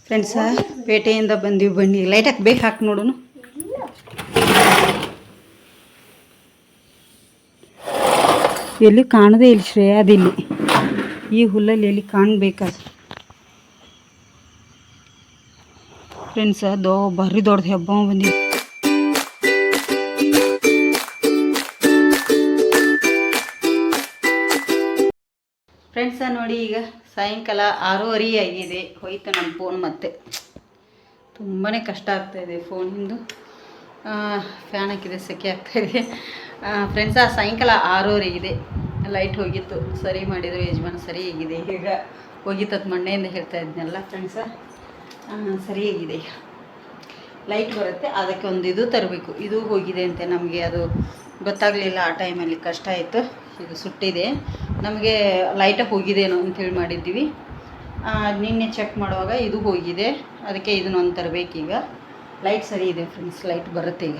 Friends ಪೇಟೆಯಿಂದ ಬಂದೀವಿ. ಬನ್ನಿ light ಹಾಕಿ ಹಾಕಿ ನೋಡೋಣ. ಎಲ್ಲಿ ಕಾಣದೇ ಇಲ್ಲ ಶ್ರೇಯ, ಅದಿಲ್ಲಿ ಈ ಹುಲ್ಲಲ್ಲಿ ಎಲ್ಲಿ ಕಾಣಬೇಕಾದ ಫ್ರೆಂಡ್ಸ. ಭಾರಿ ದೊಡ್ಡದು ಹಬ್ಬ ಬಂದಿದೆ. ಫ್ರೆಂಡ್ಸ ನೋಡಿ, ಈಗ ಸಾಯಂಕಾಲ 6:30 ಆಗಿದೆ. ಹೋಯ್ತು ನನ್ನ ಫೋನ್. ಮತ್ತೆ ತುಂಬಾ ಕಷ್ಟ ಆಗ್ತಾಯಿದೆ ಫೋನಿಂದು. ಫ್ಯಾನ್ ಹಾಕಿದೆ, ಸೆಕೆ ಆಗ್ತಾಯಿದೆ. ಫ್ರೆಂಡ್ಸ ಸಾಯಂಕಾಲ 6:30 ಇದೆ. ಲೈಟ್ ಹೋಗಿತ್ತು, ಸರಿ ಮಾಡಿದರು ಯಜಮಾನ್. ಸರಿ ಹೇಗಿದೆ ಈಗ ಹೋಗಿತ್ತು ಮಣ್ಣೆಯಿಂದ ಹೇಳ್ತಾ ಇದ್ನಲ್ಲ ಫ್ರೆಂಡ್ಸ. ಸರಿಯಾಗಿದೆ. ಈಗ ಲೈಟ್ ಬರುತ್ತೆ, ಅದಕ್ಕೆ ಒಂದು ಇದು ತರಬೇಕು. ಇದು ಹೋಗಿದೆ ಅಂತೆ, ನಮಗೆ ಅದು ಗೊತ್ತಾಗಲಿಲ್ಲ ಆ ಟೈಮಲ್ಲಿ. ಕಷ್ಟ ಆಯಿತು. ಇದು ಸುಟ್ಟಿದೆ, ನಮಗೆ ಲೈಟಾಗಿ ಹೋಗಿದೇನೋ ಅಂಥೇಳಿ ಮಾಡಿದ್ದೀವಿ. ನಿನ್ನೆ ಚೆಕ್ ಮಾಡುವಾಗ ಇದು ಹೋಗಿದೆ, ಅದಕ್ಕೆ ಇದನ್ನೊಂದು ತರಬೇಕೀಗ. ಲೈಟ್ ಸರಿ ಇದೆ ಫ್ರೆಂಡ್ಸ್, ಲೈಟ್ ಬರುತ್ತೆ ಈಗ.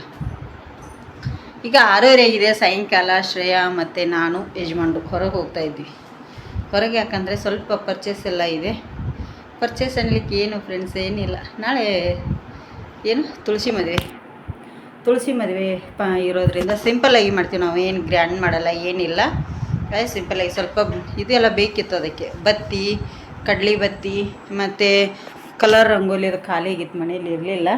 ಈಗ 6:30 ಆಗಿದೆ ಸಾಯಂಕಾಲ. ಶ್ರೇಯಾ ಮತ್ತು ನಾನು ಯಜಮಾನ್ರು ಹೊರಗೆ ಹೋಗ್ತಾ ಇದ್ವಿ. ಹೊರಗೆ ಯಾಕಂದರೆ ಸ್ವಲ್ಪ ಪರ್ಚೇಸ್ ಎಲ್ಲ ಇದೆ. ಪರ್ಚೇಸ್ ಅನ್ಲಿಕ್ಕೆ ಏನು ಫ್ರೆಂಡ್ಸ್ ಏನಿಲ್ಲ. ನಾಳೆ ಏನು ತುಳಸಿ ಮದುವೆ ಇರೋದ್ರಿಂದ ಸಿಂಪಲ್ಲಾಗಿ ಮಾಡ್ತೀವಿ ನಾವು. ಏನು ಗ್ರ್ಯಾಂಡ್ ಮಾಡಲ್ಲ, ಏನಿಲ್ಲ. ಅದೇ ಸಿಂಪಲ್ಲಾಗಿ ಸ್ವಲ್ಪ ಇದೆಲ್ಲ ಬೇಕಿತ್ತು. ಅದಕ್ಕೆ ಬತ್ತಿ, ಕಡ್ಲಿ ಬತ್ತಿ ಮತ್ತು ಕಲರ್ ರಂಗೋಲಿ ಅದು ಖಾಲಿ ಆಗಿತ್ತು, ಮನೇಲಿ ಇರಲಿಲ್ಲ.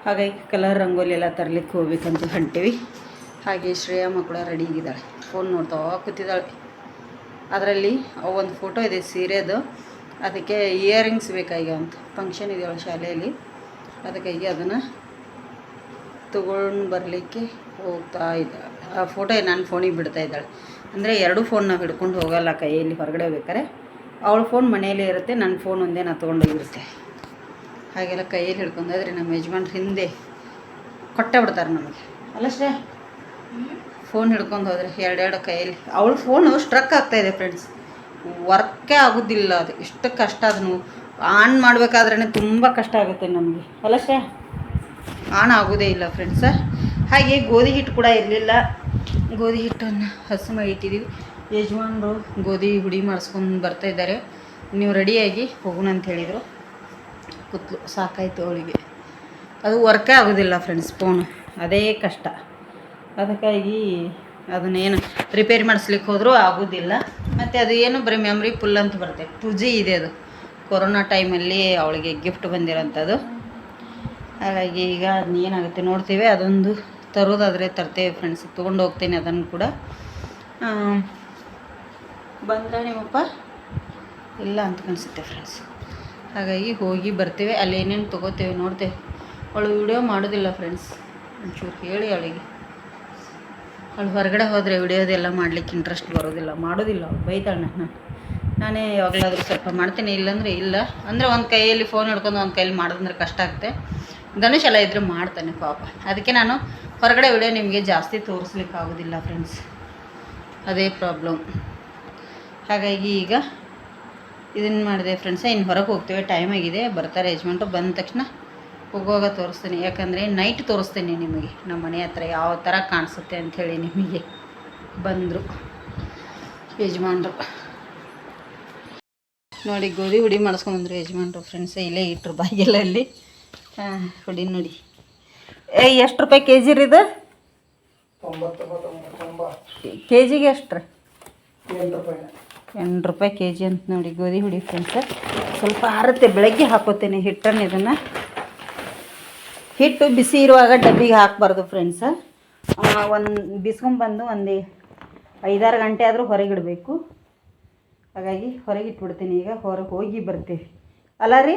ಹಾಗಾಗಿ ಕಲರ್ ರಂಗೋಲಿ ಎಲ್ಲ ತರಲಿಕ್ಕೆ ಹೋಗ್ಬೇಕಂತ ಹೊಂಟೀವಿ. ಹಾಗೆ ಶ್ರೇಯಾ ಮಕ್ಕಳು ರೆಡಿ ಆಗಿದ್ದಾಳೆ, ಫೋನ್ ನೋಡ್ತಾ ಕೂತಿದ್ದಾಳೆ. ಅದರಲ್ಲಿ ಒಂದು ಫೋಟೋ ಇದೆ ಸೀರೆದು, ಅದಕ್ಕೆ ಇಯರಿಂಗ್ಸ್ ಬೇಕಾಗಿ ಅಂತ ಫಂಕ್ಷನ್ ಇದೆಯಲ್ಲ ಶಾಲೆಯಲ್ಲಿ. ಅದಕ್ಕಾಗಿ ಅದನ್ನು ತೊಗೊಂಡು ಬರಲಿಕ್ಕೆ ಹೋಗ್ತಾ ಇದ್ದಾಳೆ. ಆ ಫೋಟೋ ನನ್ನ ಫೋನಿಗೆ ಬಿಡ್ತಾ ಇದ್ದಾಳೆ. ಅಂದರೆ 2 ಫೋನ್ ನಾವು ಹಿಡ್ಕೊಂಡು ಹೋಗಲ್ಲ ಕೈಯಲ್ಲಿ ಹೊರಗಡೆ ಬೇಕಾರೆ. ಅವಳ ಫೋನ್ ಮನೆಯಲ್ಲೇ ಇರುತ್ತೆ, ನನ್ನ ಫೋನ್ ಒಂದೇ ನಾನು ತೊಗೊಂಡೋಗಿರುತ್ತೆ. ಹಾಗೆಲ್ಲ ಕೈಯಲ್ಲಿ ಹಿಡ್ಕೊಂಡೋದ್ರೆ ನಮ್ಮ ಯಜಮಾನ್ರು ಹಿಂದೆ ಕೊಟ್ಟೆ ಬಿಡ್ತಾರೆ ನಮಗೆ. ಅಲ್ಲಷ್ಟೇ ಫೋನ್ ಹಿಡ್ಕೊಂಡು ಹೋದರೆ 2 ಕೈಯಲ್ಲಿ. ಅವಳ ಫೋನು ಸ್ಟ್ರಕ್ ಆಗ್ತಾಯಿದೆ ಫ್ರೆಂಡ್ಸ್, ವರ್ಕೇ ಆಗೋದಿಲ್ಲ. ಅದು ಎಷ್ಟು ಕಷ್ಟ. ಅದನ್ನು ಆನ್ ಮಾಡಬೇಕಾದ್ರೇ ತುಂಬ ಕಷ್ಟ ಆಗುತ್ತೆ ನಮಗೆ. ಅಲ್ಲಷ್ಟೇ ಆನ್ ಆಗೋದೇ ಇಲ್ಲ ಫ್ರೆಂಡ್ಸ. ಹಾಗೆ ಗೋಧಿ ಹಿಟ್ಟು ಕೂಡ ಇರಲಿಲ್ಲ. ಗೋಧಿ ಹಿಟ್ಟನ್ನು ಹಸಿ ಮಾಡಿ ಇಟ್ಟಿದ್ದೀವಿ. ಯಜಮಾನ್ರು ಗೋಧಿ ಹುಡಿ ಮಾಡಿಸ್ಕೊಂಡು ಬರ್ತಾಯಿದ್ದಾರೆ. ನೀವು ರೆಡಿಯಾಗಿ ಹೋಗೋಣ ಅಂತ ಹೇಳಿದರು. ಕೂತ್ಲು, ಸಾಕಾಯಿತು ಅವಳಿಗೆ. ಅದು ವರ್ಕೇ ಆಗೋದಿಲ್ಲ ಫ್ರೆಂಡ್ಸ್ ಫೋನು, ಅದೇ ಕಷ್ಟ. ಅದಕ್ಕಾಗಿ ಅದನ್ನೇನು ರಿಪೇರಿ ಮಾಡಿಸ್ಲಿಕ್ಕೆ ಹೋದರೂ ಆಗೋದಿಲ್ಲ. ಮತ್ತು ಅದು ಏನು ಬರೀ ಮೆಮ್ರಿ ಫುಲ್ ಅಂತ ಬರುತ್ತೆ. 2G ಇದೆ ಅದು. ಕೊರೋನಾ ಟೈಮಲ್ಲಿ ಅವಳಿಗೆ ಗಿಫ್ಟ್ ಬಂದಿರೋಂಥದ್ದು. ಹಾಗಾಗಿ ಈಗ ಅದನ್ನೇನಾಗುತ್ತೆ ನೋಡ್ತೀವಿ. ಅದೊಂದು ತರೋದಾದರೆ ತರ್ತೇವೆ ಫ್ರೆಂಡ್ಸ್. ತೊಗೊಂಡು ಹೋಗ್ತೇನೆ ಅದನ್ನು ಕೂಡ. ಬಂದರೆ ನಿಮ್ಮಪ್ಪ ಇಲ್ಲ ಅಂತ ಅನಿಸುತ್ತೆ ಫ್ರೆಂಡ್ಸ್. ಹಾಗಾಗಿ ಹೋಗಿ ಬರ್ತೇವೆ. ಅಲ್ಲಿ ಏನೇನು ತೊಗೋತೇವೆ ನೋಡ್ತೇವೆ. ಅವಳು ವಿಡಿಯೋ ಮಾಡೋದಿಲ್ಲ ಫ್ರೆಂಡ್ಸ್. ಒಂಚೂರು ಹೇಳಿ ಅವಳಿಗೆ. ಅವಳು ಹೊರಗಡೆ ಹೋದರೆ ವಿಡಿಯೋದೆಲ್ಲ ಮಾಡಲಿಕ್ಕೆ ಇಂಟ್ರೆಸ್ಟ್ ಬರೋದಿಲ್ಲ, ಮಾಡೋದಿಲ್ಲ. ಅವಳು ಬೈತಾಳೆ. ನಾನೇ ಯಾವಾಗಲಾದರೂ ಸ್ವಲ್ಪ ಮಾಡ್ತೀನಿ, ಇಲ್ಲಾಂದರೆ ಇಲ್ಲ. ಅಂದರೆ ಒಂದು ಕೈಯಲ್ಲಿ ಫೋನ್ ಹಿಡ್ಕೊಂಡು ಒಂದು ಕೈಯಲ್ಲಿ ಮಾಡೋದಂದ್ರೆ ಕಷ್ಟ ಆಗುತ್ತೆ. ಧನುಷ್ ಎಲ್ಲ ಇದ್ದರೆ ಮಾಡ್ತಾನೆ ಪಾಪ. ಅದಕ್ಕೆ ನಾನು ಹೊರಗಡೆ ವಿಡಿಯೋ ನಿಮಗೆ ಜಾಸ್ತಿ ತೋರಿಸ್ಲಿಕ್ಕೆ ಆಗೋದಿಲ್ಲ ಫ್ರೆಂಡ್ಸ್, ಅದೇ ಪ್ರಾಬ್ಲಮ್. ಹಾಗಾಗಿ ಈಗ ಇದನ್ನು ಮಾಡಿದೆ ಫ್ರೆಂಡ್ಸ. ಇನ್ನು ಹೊರಗೆ ಹೋಗ್ತೇವೆ, ಟೈಮ್ ಆಗಿದೆ. ಬರ್ತಾರೆ ಯಜಮಾನ್ರು. ಬಂದ ತಕ್ಷಣ ಹೋಗುವಾಗ ತೋರಿಸ್ತೀನಿ. ಯಾಕಂದರೆ ನೈಟ್ ತೋರಿಸ್ತೀನಿ ನಿಮಗೆ ನಮ್ಮ ಮನೆ ಹತ್ರ ಯಾವ ಥರ ಕಾಣಿಸುತ್ತೆ ಅಂಥೇಳಿ. ನಿಮಗೆ ಬಂದರು ಯಜಮಾನ್ರು ನೋಡಿ. ಗೋಧಿ ಹುಡಿ ಮಾಡಿಸ್ಕೊಂಡ್ಬಂದ್ರು ಯಜಮಾನ್ರು ಫ್ರೆಂಡ್ಸ. ಇಲ್ಲೇ ಇಟ್ಟರು ಬಾಗಿಲಲ್ಲಿ. ಹುಡಿ ನೋಡಿ. ಎಷ್ಟು ರೂಪಾಯಿ ಕೆಜಿ ರೀ ಇದು? 90 ಕೆಜಿಗೆ ಎಷ್ಟು ರೀ? 8 ರೂಪಾಯಿ ಕೆಜಿ ಅಂತ ನೋಡಿ ಗೋಧಿ ಹುಡಿ ಫ್ರೆಂಡ್ಸ. ಸ್ವಲ್ಪ ಆರುತ್ತೆ. ಬೆಳಗ್ಗೆ ಹಾಕೋತೇನೆ ಹಿಟ್ಟನ್ನು. ಇದನ್ನು ಹಿಟ್ಟು ಬಿಸಿ ಇರುವಾಗ ಡಬ್ಬಿಗೆ ಹಾಕಬಾರ್ದು ಫ್ರೆಂಡ್ಸ. ಒಂದು ಬಿಸ್ಕೊಂಬಂದು ಒಂದು 5-6 ಗಂಟೆ ಆದರೂ ಹೊರಗಿಡಬೇಕು. ಹಾಗಾಗಿ ಹೊರಗೆ ಇಟ್ಬಿಡ್ತೀನಿ. ಈಗ ಹೊರಗೆ ಹೋಗಿ ಬರ್ತೀವಿ ಅಲ್ಲ ರೀ.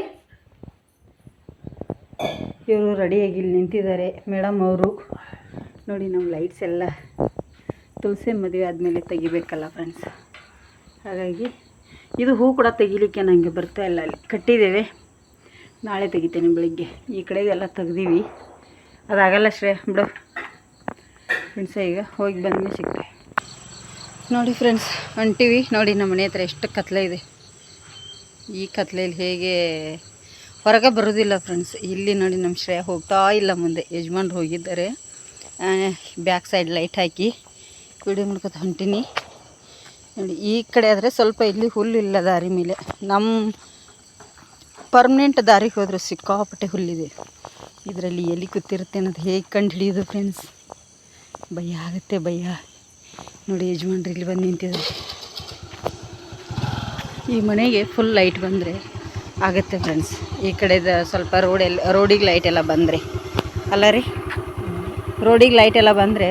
ಇವರು ರೆಡಿಯಾಗಿ ಇಲ್ಲಿ ನಿಂತಿದ್ದಾರೆ ಮೇಡಮ್ ಅವರು. ನೋಡಿ ನಮ್ಮ ಲೈಟ್ಸ್ ಎಲ್ಲ ತುಳಸಿ ಮದುವೆ ಆದಮೇಲೆ ತೆಗಿಬೇಕಲ್ಲ ಫ್ರೆಂಡ್ಸ್. ಹಾಗಾಗಿ ಇದು ಹೂ ಕೂಡ ತೆಗಿಲಿಕ್ಕೆ ನನಗೆ ಬರ್ತಾ ಇಲ್ಲ. ಅಲ್ಲಿ ಕಟ್ಟಿದ್ದೇವೆ, ನಾಳೆ ತೆಗಿತೇನೆ ಬೆಳಿಗ್ಗೆ. ಈ ಕಡೆಗೆಲ್ಲ ತೆಗ್ದೀವಿ, ಅದಾಗಲ್ಲ ಶ್ರೇಯ ಬಿಡು ಫ್ರೆಂಡ್ಸ. ಈಗ ಹೋಗಿ ಬಂದಮೇಲೆ ಸಿಗ್ತೇವೆ ನೋಡಿ ಫ್ರೆಂಡ್ಸ್. ಹೊಂಟೀವಿ ನೋಡಿ. ನಮ್ಮ ಮನೆ ಹತ್ರ ಎಷ್ಟು ಕತ್ಲೆ ಇದೆ. ಈ ಕತ್ಲೆಯಲ್ಲಿ ಹೇಗೆ ಹೊರಗೆ ಬರೋದಿಲ್ಲ ಫ್ರೆಂಡ್ಸ್. ಇಲ್ಲಿ ನೋಡಿ ನಮ್ಮ ಶ್ರೇಯ ಹೋಗ್ತಾ ಇಲ್ಲ ಮುಂದೆ. ಯಜಮಾನ್ರು ಹೋಗಿದ್ದಾರೆ. ಬ್ಯಾಕ್ ಸೈಡ್ ಲೈಟ್ ಹಾಕಿ ವಿಡಿಯೋ ಮಾಡ್ಕೊತ ಹೊಂಟೀನಿ ನೋಡಿ. ಈ ಕಡೆ ಆದರೆ ಸ್ವಲ್ಪ ಇಲ್ಲಿ ಹುಲ್ಲಿಲ್ಲ ದಾರಿ ಮೇಲೆ. ನಮ್ಮ ಪರ್ಮನೆಂಟ್ ದಾರಿಗೆ ಹೋದ್ರೆ ಸಿಕ್ಕಾಪಟ್ಟೆ ಹುಲ್ಲಿದೆ. ಇದರಲ್ಲಿ ಎಲ್ಲಿ ಕೂತಿರುತ್ತೆ ಅನ್ನೋದು ಹೇಗೆ ಕಂಡು ಹಿಡಿಯೋದು ಫ್ರೆಂಡ್ಸ್? ಭಯ ಆಗುತ್ತೆ ಭಯ. ನೋಡಿ ಯಜಮಾನ್ರು ಇಲ್ಲಿ ಬಂದು ನಿಂತಿದ್ದಾರೆ. ಈ ಮನೆಗೆ ಫುಲ್ ಲೈಟ್ ಬಂದರೆ ಆಗುತ್ತೆ ಫ್ರೆಂಡ್ಸ್. ಈ ಕಡೆದ ಸ್ವಲ್ಪ ರೋಡಿಗೆ ಲೈಟ್ ಎಲ್ಲ ಬಂದರೆ ಅಲ್ಲ ರೀ, ರೋಡಿಗೆ ಲೈಟ್ ಎಲ್ಲ ಬಂದರೆ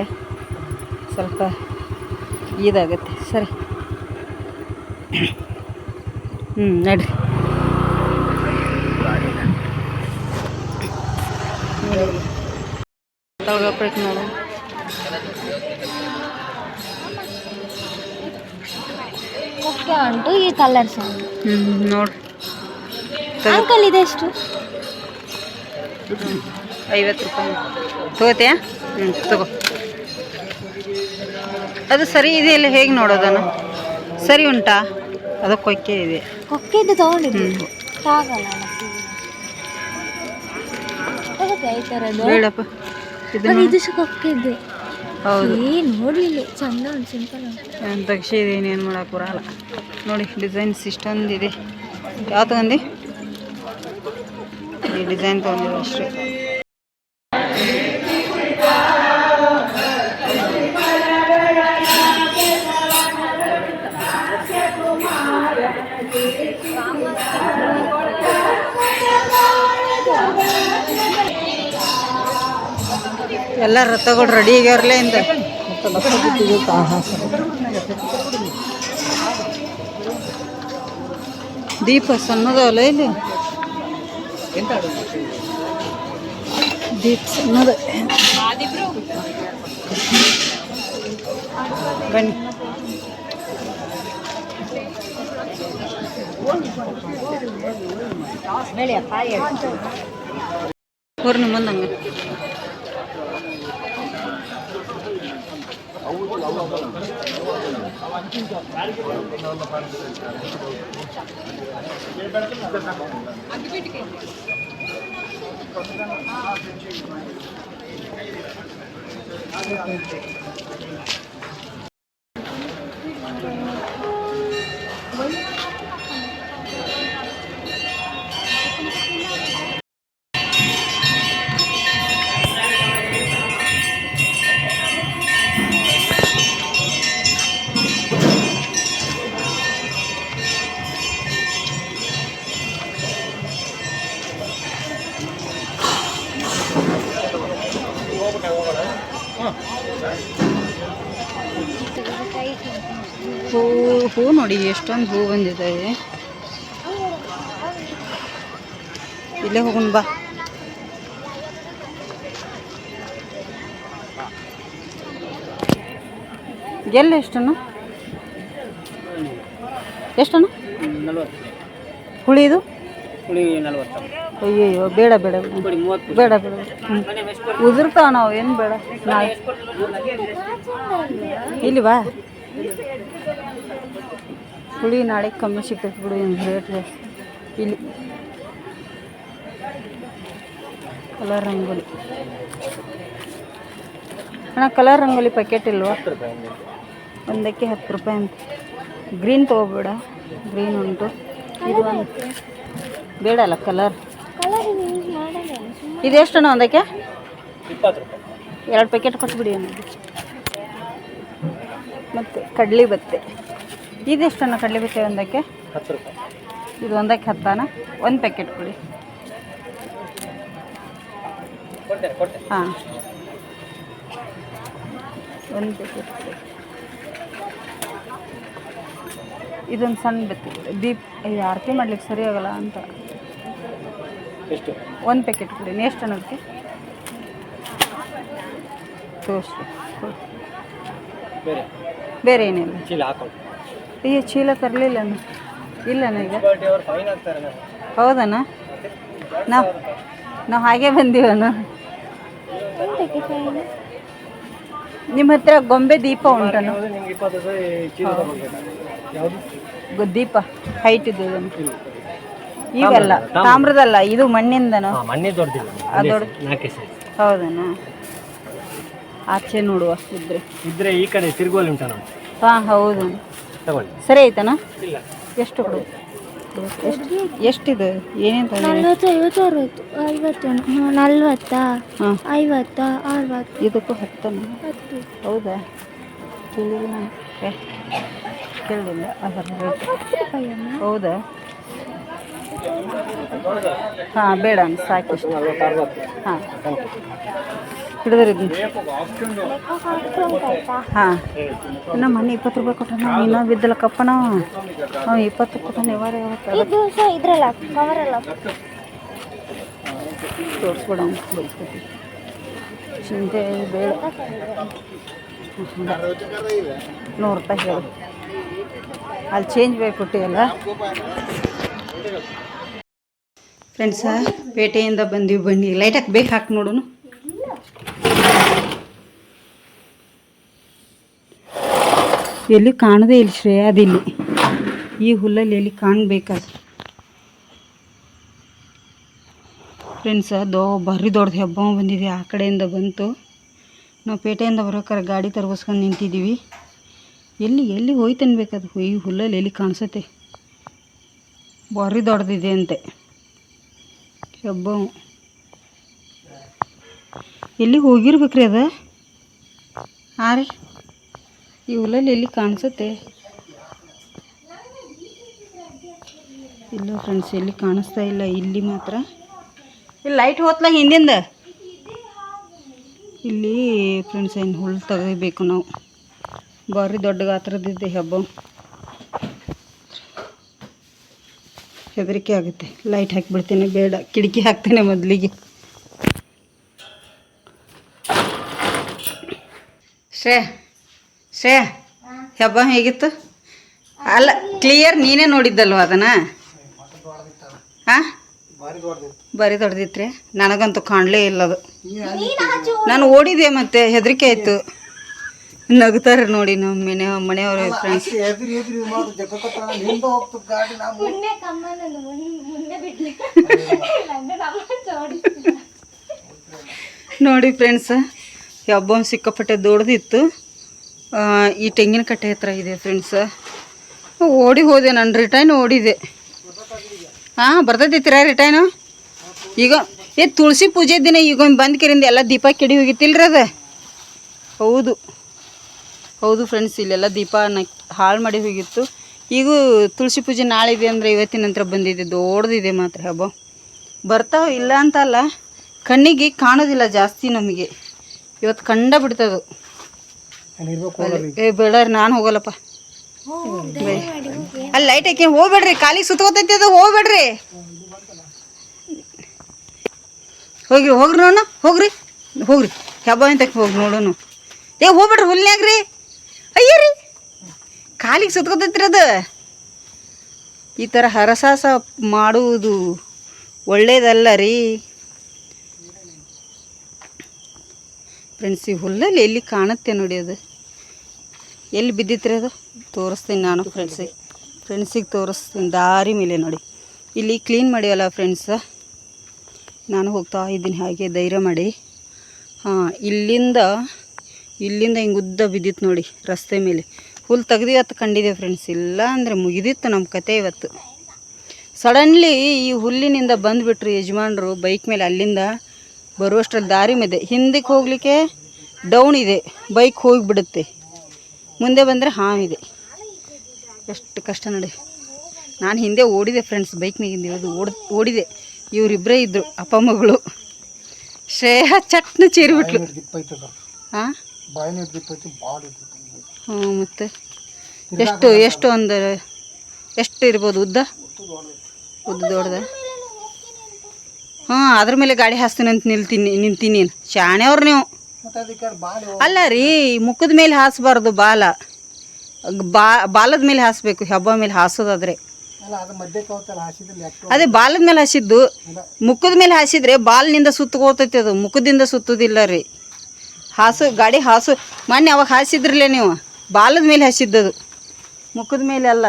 ಸ್ವಲ್ಪ ಇದಾಗುತ್ತೆ. ಸರಿ ನಡ್ರಿ. ತಗೋಬೇಕು ನೋಡು. ಉಂಟು ಈ ಕಲರ್ಸ್ ನೋಡ್ರಿ ಅಂಕಲ್ ಇದೆಷ್ಟು? 50 ರೂಪಾಯಿ ತಗೋತೀಯಾ? ತಗೋ. ಅದು ಸರಿ ಇದೆಯಲ್ಲ, ಹೇಗೆ ನೋಡೋದನ್ನು? ಸರಿ ಉಂಟಾ? ಅದು ಕೊಕ್ಕೆ ಇದೆ. ಕೊಕ್ಕೆದು ತಗೊಂಡಿದ್ದು ಆಗಲ್ಲ ಈ ಥರದ್ದು ಬೇಡಪ್ಪ. ಇದು ಕೊಕ್ಕೆದ್ದು. ಹೌದು, ಏನು ನೋಡಲಿಲ್ಲ, ಚಂದ ಉಂಟು, ಸಿಂಪಲ್ ಉಂಟು. ತಕ್ಷ ಇದೆ, ಇನ್ನೇನು ಮಾಡೋಕೆ ಬರಲ್ಲ. ನೋಡಿ ಡಿಸೈನ್ಸ್ ಇಷ್ಟೊಂದಿದೆ. ಯಾವ ತೊಗೊಂಡು? ಈ ಡಿಸೈನ್ ತೊಗೊಂಡಿದೆ ಅಷ್ಟೇ. ಎಲ್ಲರೂ ತಗೊಂಡು ರೆಡಿ ಆಗ್ಯಾವ್ರಲ್ಲ ಇಂದ. ದೀಪ ಸಣ್ಣದವಲ್ಲ ಇಲ್ಲಿ, ದೀಪ ಸಣ್ಣದ. ಬನ್ನಿ. ಊರ್ನ ಮುಂದಂಗೆ ಹೂ ನೋಡಿ ಎಷ್ಟೊಂದು ಹೂ ಬಂದಿದ್ದಾವೆ. ಇಲ್ಲೇ ಹೋಗೋಣ ಬಾ. ಗೆಲ್ಲ ಎಷ್ಟನ್ನು? ಎಷ್ಟನ್ನು? ಹುಳಿದು? ಅಯ್ಯಯ್ಯೋ, ಬೇಡ ಬೇಡ ಬೇಡ ಬೇಡ, ಉದುರ್ತಾವ. ನಾವು ಏನು ಬೇಡ. ನಾಳೆ ಇಲ್ಲಿ ಬಾ. ಹುಳಿ ನಾಳೆ ಕಮ್ಮಿ ಸಿಗ್ತೈತೆ ಬಿಡು, ಏನು ರೇಟ್ ಜಾಸ್ತಿ. ಇಲ್ಲಿ ಕಲರ್ ರಂಗೋಲಿ ಅಣ್ಣ, ಕಲರ್ ರಂಗೋಲಿ ಪ್ಯಾಕೆಟ್ ಇಲ್ವಾ? ಒಂದಕ್ಕೆ 10 ರೂಪಾಯಿ ಅಂತ. ಗ್ರೀನ್ ತೊಗೋಬೇಡ, ಗ್ರೀನ್ ಉಂಟು. ಇದು ಒಂದು ಬೇಡ ಅಲ್ಲ ಕಲರ್. ಇದೆಷ್ಟಣ್ಣ ಒಂದಕ್ಕೆ? 20 ರೂಪಾಯಿ. 2 ಪ್ಯಾಕೆಟ್ ಕೊಟ್ಬಿಡಿ ಅನ್ನೋದು. ಮತ್ತು ಕಡಲೆ ಬತ್ತೆ ಇದೆಷ್ಟಣ್ಣ? ಕಡಲೆ ಬತ್ತೆ ಒಂದಕ್ಕೆ 10 ರೂಪಾಯಿ. ಇದು ಒಂದಕ್ಕೆ 10 1 ಪ್ಯಾಕೆಟ್ ಕೊಡಿ. ಹಾಂ, 1 ಪ್ಯಾಕೆಟ್. ಇದೊಂದು ಸಣ್ಣ ಬತ್ತೆ ದೀಪ್. ಇದು ಆರತಿ ಮಾಡ್ಲಿಕ್ಕೆ ಸರಿ ಆಗಲ್ಲ ಅಂತ. ಎಷ್ಟು? 1 ಪ್ಯಾಕೆಟ್ ಕೊಡಿ. ಎಷ್ಟು ಅನ್ನೋದಕ್ಕೆ ತೋರಿಸಿ. ಬೇರೆ ಏನಿಲ್ಲ. ಚೀಲ ಹಾಕೊಂಡು. ಅಯ್ಯೋ, ಚೀಲ ತರಲಿಲ್ಲ ಇಲ್ಲಣ್ಣ ಈಗ. ಹೌದಣ್ಣ, ನಾವು ಹಾಗೆ ಬಂದೀವಣ್ಣ. ನಿಮ್ಮ ಹತ್ರ ಗೊಂಬೆ ದೀಪ ಉಂಟಣ್ಣ? ದೀಪ ಹೈಟ್ ಇದೆ. ಇವೆಲ್ಲ ತಾಮ್ರದಲ್ಲ, ಇದು ಮಣ್ಣಿಂದನೋ? ಹೌದಣ್ಣ. ಆಚೆ ನೋಡುವ ಇದ್ರೆ ಈ ಕಡೆ ತಿರುಗುವಲ್ಲಿ ಉಂಟ. ಹಾಂ ಹೌದು. ತಗೊಳ್ಳಿ. ಸರಿ ಆಯ್ತಣ್ಣ? ಇಲ್ಲ. ಎಷ್ಟು ಕೊಡು? ಎಷ್ಟಿದೆ ಏನೇನು ತಂದಿದೆ? 40, 50, 60, 40, ಹಾಂ 50, 60. ಇದಕ್ಕೂ 10. 10. ಹೌದಾ? ಕೇಳಿಲ್ಲ ಕೇಳಿಲ್ಲ ಅದರ ರೇಟ್. 10 ರೂಪಾಯಿ ಅಮ್ಮ. ಹೌದಾ? ಹಾಂ ಬೇಡ ಅಣ್ಣ ಸಾಕಿಷ್ಟು. ಹಾಂ ಹಿಡಿದ್ರಿ ಹಾಂ ಇನ್ನು ಮೊನ್ನೆ 20 ರೂಪಾಯಿ ಕೊಟ್ಟ ನಾವು ಇನ್ನೂ ಬಿದ್ದಲ್ಲ ಕಪ್ಪ ನಾವು 20 ಕೊಟ್ಟ ಯಾವಾಗ ಇದು ಸಹ ಇದ್ರಲ್ಲ ಕವರಲ್ಲ. ತೋರಿಸ್ಬಿಡ ಬೈಸ್ಕೊತೀವಿ ಚಿಂತೆ ಬೇಡ 100 ರೂಪಾಯಿ ಹೇಳಿ ಅಲ್ಲಿ ಚೇಂಜ್ ಬೇಕು ಕೊಟ್ಟಿವಲ್ಲ. ಫ್ರೆಂಡ್ಸ ಪೇಟೆಯಿಂದ ಬಂದೀವಿ ಬನ್ನಿ ಲೈಟ್ ಹಾಕಿ ಬೇಕು ಹಾಕಿ ನೋಡೋಣ. ಎಲ್ಲಿ ಕಾಣದೇ ಇಲ್ಲ ಶ್ರೇಯ ಅದಿಲ್ಲಿ ಈ ಹುಲ್ಲಲ್ಲಿ ಎಲ್ಲಿ ಕಾಣಬೇಕಾದ ಫ್ರೆಂಡ್ಸ ಭಾರಿ ದೊಡ್ಡದು ಹಬ್ಬ ಬಂದಿದೆ. ಆ ಕಡೆಯಿಂದ ಬಂತು. ನಾವು ಪೇಟೆಯಿಂದ ಬರೋಕ್ಕಾರ ಗಾಡಿ ತರ್ಬಸ್ಕೊಂಡು ನಿಂತಿದ್ದೀವಿ. ಎಲ್ಲಿ ಹೋಯ್ತು ಅನ್ಬೇಕದು ಈ ಹುಲ್ಲಲ್ಲಿ ಎಲ್ಲಿ ಕಾಣಿಸುತ್ತೆ. ಭಾರಿ ದೊಡ್ಡದಿದೆ ಅಂತೆ ಹಬ್ಬ. ಎಲ್ಲಿ ಹೋಗಿರ್ಬೇಕ್ರಿ ಅದ. ಹಾಂ ರೀ ಈ ಹುಲ್ಲಲ್ಲಿ ಎಲ್ಲಿ ಕಾಣಿಸುತ್ತೆ ಇಲ್ಲ ಫ್ರೆಂಡ್ಸ್ ಎಲ್ಲಿ ಕಾಣಿಸ್ತಾ ಇಲ್ಲ. ಇಲ್ಲಿ ಮಾತ್ರ ಇಲ್ಲಿ ಲೈಟ್ ಹೋತ್ಲ ಹಿಂದಿಂದ ಇಲ್ಲಿ ಫ್ರೆಂಡ್ಸ್ ಏನು ಹುಲ್ಲು ತೆಗಿಬೇಕು ನಾವು. ಭಾರಿ ದೊಡ್ಡ ಗಾತ್ರದಿದೆ ಹಬ್ಬ. ಹೆದರಿಕೆ ಆಗುತ್ತೆ. ಲೈಟ್ ಹಾಕಿಬಿಡ್ತೇನೆ ಬೇಡ ಕಿಟಕಿ ಹಾಕ್ತೇನೆ ಮೊದಲಿಗೆ. ಶ್ರೇಯ ಹಬ್ಬ ಹೇಗಿತ್ತು? ಅಲ್ಲ ಕ್ಲಿಯರ್ ನೀನೇ ನೋಡಿದ್ದಲ್ವ ಅದನ್ನು? ಹಾಂ ಭಾರಿ ದೊಡ್ಡದಿತ್ತು ರೀ. ನನಗಂತೂ ಕಾಣಲೇ ಇಲ್ಲ ಅದು. ನಾನು ಓಡಿದೆ ಮತ್ತೆ ಹೆದರಿಕೆ ಆಯಿತು. ನಗ್ತಾರೆ ನೋಡಿ ನಮ್ಮ ಮನೆಯವರು ಫ್ರೆಂಡ್ಸ್. ನೋಡಿ ಫ್ರೆಂಡ್ಸ್ ಹಬ್ಬ ಸಿಕ್ಕಾಪಟ್ಟೆ ದೊಡ್ಡದಿತ್ತು. ಈ ತೆಂಗಿನ ಕಟ್ಟೆ ಹತ್ರ ಇದೆ ಫ್ರೆಂಡ್ಸ್. ಓಡಿ ಹೋದೆ ನಾನು ರಿಟೈನ್ ಓಡಿದೆ. ಹಾಂ ಬರ್ತೈತಿರ ರಿಟೈನು ಈಗ ತುಳಸಿ ಪೂಜೆ ದಿನ ಈಗ ಬಂದು ಕೆರಿಂದ ಎಲ್ಲ ದೀಪ ಕೆಡಿ ಹೋಗಿತ್ತಿಲ್ರಿ ಅದು. ಹೌದು ಹೌದು ಫ್ರೆಂಡ್ಸ್ ಇಲ್ಲೆಲ್ಲ ದೀಪ ಹಾಳು ಮಾಡಿ ಹೋಗಿತ್ತು. ಈಗ ತುಳಸಿ ಪೂಜೆ ನಾಳೆ ಇದೆ ಅಂದರೆ ಇವತ್ತಿನ ನಂತರ ಬಂದಿದೆ. ದೊಡ್ಡದಿದೆ ಮಾತ್ರ ಹಬ್ಬ. ಬರ್ತಾವೆ ಇಲ್ಲ ಅಂತಲ್ಲ, ಕಣ್ಣಿಗೆ ಕಾಣೋದಿಲ್ಲ ಜಾಸ್ತಿ ನಮಗೆ. ಇವತ್ತು ಕಂಡ ಬಿಡ್ತದೆ. ಬೇಡಾರಿ ನಾನು ಹೋಗಲ್ಲಪ್ಪ. ಅಲ್ಲಿ ಲೈಟ್ ಹಾಕಿ ಹೋಗ್ಬೇಡ್ರಿ, ಕಾಲಿಗೆ ಸುತ್ಕೋತೈತಿ ಅದು. ಹೋಗ್ಬೇಡ್ರಿ, ಹೋಗ್ರಿ ನೋಡೋಣ. ಹೋಗ್ರಿ ಹಬ್ಬ ಅಂತ ಹೋಗಿ ನೋಡೋಣ. ಹೋಗ್ಬೇಡ್ರಿ ಹುಲ್ನ್ಯಾಗ್ರಿ. ಅಯ್ಯ ರೀ ಕಾಲಿಗೆ ಸುತ್ಕೋತೈತ್ರಿ ಅದು. ಈ ಥರ ಹರಸಾಸ ಮಾಡುವುದು ಒಳ್ಳೇದಲ್ಲ ರೀ ಫ್ರೆಂಡ್ಸ್. ಈ ಹುಲ್ಲಲ್ಲಿ ಎಲ್ಲಿ ಕಾಣುತ್ತೆ ನೋಡಿ ಅದು. ಎಲ್ಲಿ ಬಿದ್ದಿತ್ರಿ ಅದು ತೋರಿಸ್ತೀನಿ ನಾನು ಫ್ರೆಂಡ್ಸಿಗೆ ತೋರಿಸ್ತೀನಿ. ದಾರಿ ಮೇಲೆ ನೋಡಿ ಇಲ್ಲಿ ಕ್ಲೀನ್ ಮಾಡಿವಲ್ಲ ಫ್ರೆಂಡ್ಸ. ನಾನು ಹೋಗ್ತಾ ಇದ್ದೀನಿ ಹಾಗೆ ಧೈರ್ಯ ಮಾಡಿ. ಹಾಂ ಇಲ್ಲಿಂದ ಹಿಂಗೆ ಉದ್ದ ಬಿದ್ದಿತ್ತು ನೋಡಿ ರಸ್ತೆ ಮೇಲೆ. ಹುಲ್ಲು ತೆಗ್ದು ಇವತ್ತು ಕಂಡಿದೆ ಫ್ರೆಂಡ್ಸ್. ಇಲ್ಲ ಅಂದರೆ ಮುಗಿದಿತ್ತು ನಮ್ಮ ಕತೆ ಇವತ್ತು. ಸಡನ್ಲಿ ಈ ಹುಲ್ಲಿನಿಂದ ಬಂದುಬಿಟ್ರು ಯಜಮಾನ್ರು ಬೈಕ್ ಮೇಲೆ. ಅಲ್ಲಿಂದ ಬರುವಷ್ಟರಲ್ಲಿ ದಾರಿ ಮೇಲೆ ಹಿಂದಕ್ಕೆ ಹೋಗಲಿಕ್ಕೆ ಡೌನ್ ಇದೆ, ಬೈಕ್ ಹೋಗಿಬಿಡುತ್ತೆ. ಮುಂದೆ ಬಂದರೆ ಹಾವಿದೆ. ಎಷ್ಟು ಕಷ್ಟ ನೋಡಿ. ನಾನು ಹಿಂದೆ ಓಡಿದೆ ಫ್ರೆಂಡ್ಸ್, ಬೈಕ್ನಾಗಿಂದ ಇರೋದು ಓಡಿದೆ. ಇವರಿಬ್ಬರೇ ಇದ್ದರು ಅಪ್ಪ ಮಗಳು. ಶ್ರೇಯ ಚಟ್ನ ಚೀರಿಬಿಟ್ಲು. ಹಾಂ ಹ್ಞೂ ಮತ್ತು ಎಷ್ಟು ಅಂದರೆ ಎಷ್ಟು ಇರ್ಬೋದು ಉದ್ದ ದೊಡ್ಡದ. ಹಾಂ ಅದ್ರ ಮೇಲೆ ಗಾಡಿ ಹಾಸ್ತೀನಿ ಅಂತ ನಿಂತೀನಿ. ಶಾಣೆಯವ್ರು ನೀವು. ಅಲ್ಲ ರೀ ಮುಖದ ಮೇಲೆ ಹಾಸಬಾರ್ದು, ಬಾಲದ ಮೇಲೆ ಹಾಸಬೇಕು. ಹಬ್ಬ ಮೇಲೆ ಹಾಸೋದಾದ್ರೆ ಅದೇ ಬಾಲದ ಮೇಲೆ ಹಾಸಿದ್ದು. ಮುಖದ ಮೇಲೆ ಹಾಸಿದ್ರೆ ಬಾಲ್ನಿಂದ ಸುತ್ತಕೋತೈತಿ ಅದು, ಮುಖದಿಂದ ಸುತ್ತೋದಿಲ್ಲ ರೀ. ಗಾಡಿ ಮೊನ್ನೆ ಅವಾಗ ಹಾಸಿದ್ರಲ್ಲೇ ನೀವು, ಬಾಲದ ಮೇಲೆ ಹಾಸಿದ್ದದು, ಮುಖದ ಮೇಲೆ ಅಲ್ಲ.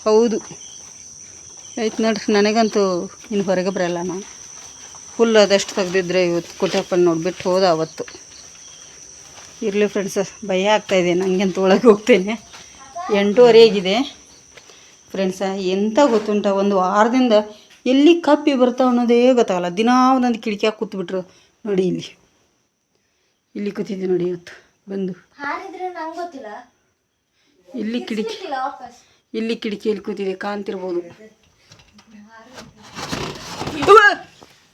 ಹೌದು ಆಯ್ತು ನೋಡ್ರಿ. ನನಗಂತೂ ಇನ್ನು ಹೊರಗೆ ಬರಲ್ಲ. ನಾನು ಫುಲ್ ಅದಷ್ಟು ತೆಗ್ದಿದ್ರೆ ಇವತ್ತು ಕುಟಪ್ಪನ ನೋಡಿಬಿಟ್ಟು ಹೋದ ಅವತ್ತು. ಇರಲಿ ಫ್ರೆಂಡ್ಸ್, ಭಯ ಆಗ್ತಾಯಿದೆ ನನಗಂತೂ. ಒಳಗೆ ಹೋಗ್ತೇನೆ. 8:30 ಆಗಿದೆ. ಫ್ರೆಂಡ್ಸ ಎಂತ ಗೊತ್ತುಂಟ, ಒಂದು ವಾರದಿಂದ ಎಲ್ಲಿ ಕಪ್ಪಿ ಬರ್ತಾವೆ ಅನ್ನೋದೇ ಗೊತ್ತಾಗಲ್ಲ. ದಿನಾ ಒಂದೊಂದು ಕಿಟಕಿಯಾಗಿ ಕೂತ್ಬಿಟ್ರು ನೋಡಿ. ಇಲ್ಲಿ ಕೂತಿದ್ದೆ ನೋಡಿ ಇವತ್ತು ಬಂದು. ಇಲ್ಲಿ ಕಿಟಕಿಯಲ್ಲಿ ಕೂತಿದೆ, ಕಾಣ್ತಿರ್ಬೋದು.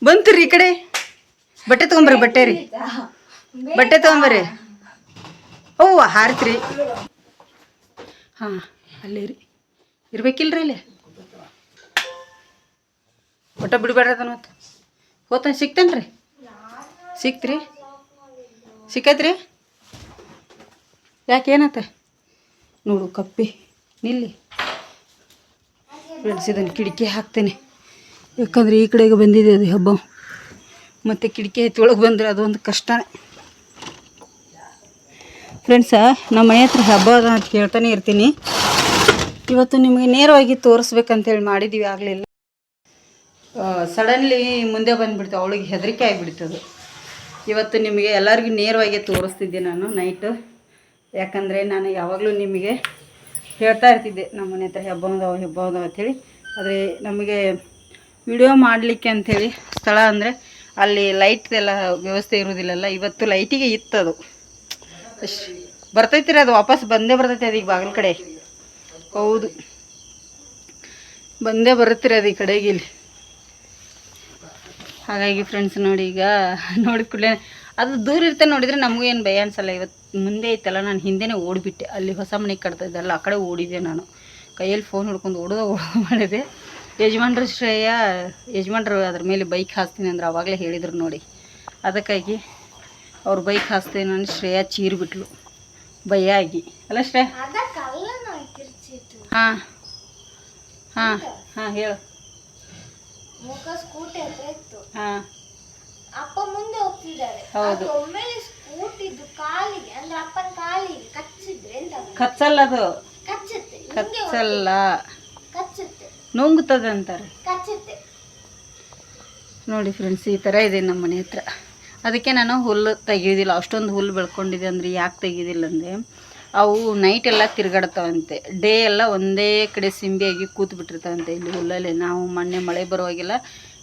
ಬಂತು ರೀ ಈ ಕಡೆ. ಬಟ್ಟೆ ತೊಗೊಂಬರ್ರಿ, ಬಟ್ಟೆ ತೊಗೊಂಬರ್ರಿ. ಓ ಹಾರಿತ್ರಿ. ಹಾಂ ಅಲ್ಲೇ ರೀ ಇರ್ಬೇಕಿಲ್ರಿ ಇಲ್ಲಿ. ಒಟ್ಟ ಬಿಡಬೇಡ್ರಿ ಮತ್ತು ಹೋತಾನ. ಸಿಕ್ತೇನ್ರಿ? ಸಿಕ್ತ್ರಿ? ಸಿಕ್ಕೈತ್ರಿ? ಯಾಕೆ ಏನತ್ತ ನೋಡು ಕಪ್ಪಿ ನಿಲ್ಲಿ. ಫ್ರೆಂಡ್ಸ್ ಇದನ್ನು ಕಿಟಕಿ ಹಾಕ್ತೇನೆ, ಯಾಕಂದರೆ ಈ ಕಡೆಗೆ ಬಂದಿದೆ ಅದು ಹಬ್ಬ. ಮತ್ತು ಕಿಟಕಿ ಒಳಗೆ ಬಂದರೆ ಅದೊಂದು ಕಷ್ಟನೇ. ಫ್ರೆಂಡ್ಸ ನಮ್ಮ ಮನೆ ಹತ್ರ ಹಬ್ಬ ಅದ ಅಂತ ಹೇಳ್ತಾನೆ ಇರ್ತೀನಿ. ಇವತ್ತು ನಿಮಗೆ ನೇರವಾಗಿ ತೋರಿಸ್ಬೇಕಂತೇಳಿ ಮಾಡಿದ್ದೀವಿ, ಆಗಲಿಲ್ಲ. ಸಡನ್ಲಿ ಮುಂದೆ ಬಂದುಬಿಡ್ತು, ಅವಳಿಗೆ ಹೆದರಿಕೆ ಆಗಿಬಿಡ್ತದು. ಇವತ್ತು ನಿಮಗೆ ಎಲ್ಲರಿಗೂ ನೇರವಾಗಿ ತೋರಿಸ್ತಿದ್ದೆ ನಾನು ನೈಟು. ಯಾಕಂದರೆ ನಾನು ಯಾವಾಗಲೂ ನಿಮಗೆ ಹೇಳ್ತಾ ಇರ್ತಿದ್ದೆ ನಮ್ಮ ಮನೆ ಹತ್ರ ಹಬ್ಬ ಅದಾವ ಅಂಥೇಳಿ. ಆದರೆ ನಮಗೆ ವಿಡಿಯೋ ಮಾಡಲಿಕ್ಕೆ ಅಂಥೇಳಿ ಸ್ಥಳ ಅಂದರೆ ಅಲ್ಲಿ ಲೈಟ್ದೆಲ್ಲ ವ್ಯವಸ್ಥೆ ಇರೋದಿಲ್ಲಲ್ಲ. ಇವತ್ತು ಲೈಟಿಗೆ ಇತ್ತದು ಬರ್ತೈತಿರಿ, ಅದು ವಾಪಸ್ ಬಂದೇ ಬರ್ತೈತಿ. ಅದು ಈಗ ಬಾಗಿಲ ಕಡೆ ಹೌದು ಬಂದೇ ಬರುತ್ತೀರಿ ಅದು ಈ ಕಡೆಗೆ ಇಲ್ಲಿ. ಹಾಗಾಗಿ ಫ್ರೆಂಡ್ಸ್ ನೋಡಿ, ಈಗ ನೋಡಿದ ಕೂಡಲೇ ಅದು ದೂರ ಇರ್ತೇನೆ ನೋಡಿದರೆ ನಮಗೂ ಏನು ಭಯ ಅನ್ಸಲ್ಲ. ಇವತ್ತು ಮುಂದೆ ಐತಲ್ಲ, ನಾನು ಹಿಂದೆನೇ ಓಡಿಬಿಟ್ಟೆ. ಅಲ್ಲಿ ಹೊಸ ಮನೆಗೆ ಕಟ್ತಾ ಇದ್ದಲ್ಲ ಆ ಕಡೆ ಓಡಿದೆ ನಾನು. ಕೈಯಲ್ಲಿ ಫೋನ್ ಹಿಡ್ಕೊಂಡು ಓಡೋದು ಮಾಡಿದೆ. ಯಜಮಾನ್ರು ಅದ್ರ ಮೇಲೆ ಬೈಕ್ ಹಾಸ್ತೀನಿ ಅಂದ್ರೆ ಆವಾಗಲೇ ಹೇಳಿದರು ನೋಡಿ. ಅದಕ್ಕಾಗಿ ಅವ್ರು ಬೈಕ್ ಹಾಸ್ತೀನಿ ನಾನು ಶ್ರೇಯಾ ಚೀರಿಬಿಟ್ಲು ಭಯ ಆಗಿ. ಅಲ್ಲ ಶ್ರೇಯ? ಹಾಂ ಹಾಂ ಹಾಂ ಹೇಳು. ಹಾಂ ಅಪ್ಪ ಮುಂದೆ ಹೋಗ್ತಿದ್ದಾರೆ. ಹೌದು, ಒಮ್ಮೆಲೆ ಸ್ಕೂಟಿದ್ದು ಕಾಲಿಗೆ ಅಂದ್ರೆ ಅಪ್ಪನ ಕಾಲಿಗೆ ಕಚ್ಚಿದ್ರೆ ಎಂತ ಕಚ್ಚಲ್ಲ, ಅದು ಕಚ್ಚುತ್ತೆ, ಕಚ್ಚಲ್ಲ, ಕಚ್ಚುತ್ತೆ, ನುಂಗುತ್ತದೆ ಅಂತಾರೆ. ಕಚ್ಚುತ್ತೆ ನೋಡಿ ಫ್ರೆಂಡ್ಸ್, ಈ ಥರ ಇದೆ ನಮ್ಮ ಮನೆ ಹತ್ರ. ಅದಕ್ಕೆ ನಾನು ಹುಲ್ಲು ತೆಗಿಯೋದಿಲ್ಲ. ಅಷ್ಟೊಂದು ಹುಲ್ಲು ಬೆಳ್ಕೊಂಡಿದೆ ಅಂದರೆ ಯಾಕೆ ತೆಗಿಯೋದಿಲ್ಲ ಅಂದರೆ ಅವು ನೈಟ್ ಎಲ್ಲ ತಿರುಗಾಡ್ತಾವಂತೆ, ಡೇ ಎಲ್ಲ ಒಂದೇ ಕಡೆ ಸಿಂಬಿಯಾಗಿ ಕೂತ್ಬಿಟ್ಟಿರ್ತಾವಂತೆ ಇಲ್ಲಿ ಹುಲ್ಲಲ್ಲಿ. ನಾವು ಮೊನ್ನೆ ಮಳೆ ಬರುವಾಗೆಲ್ಲ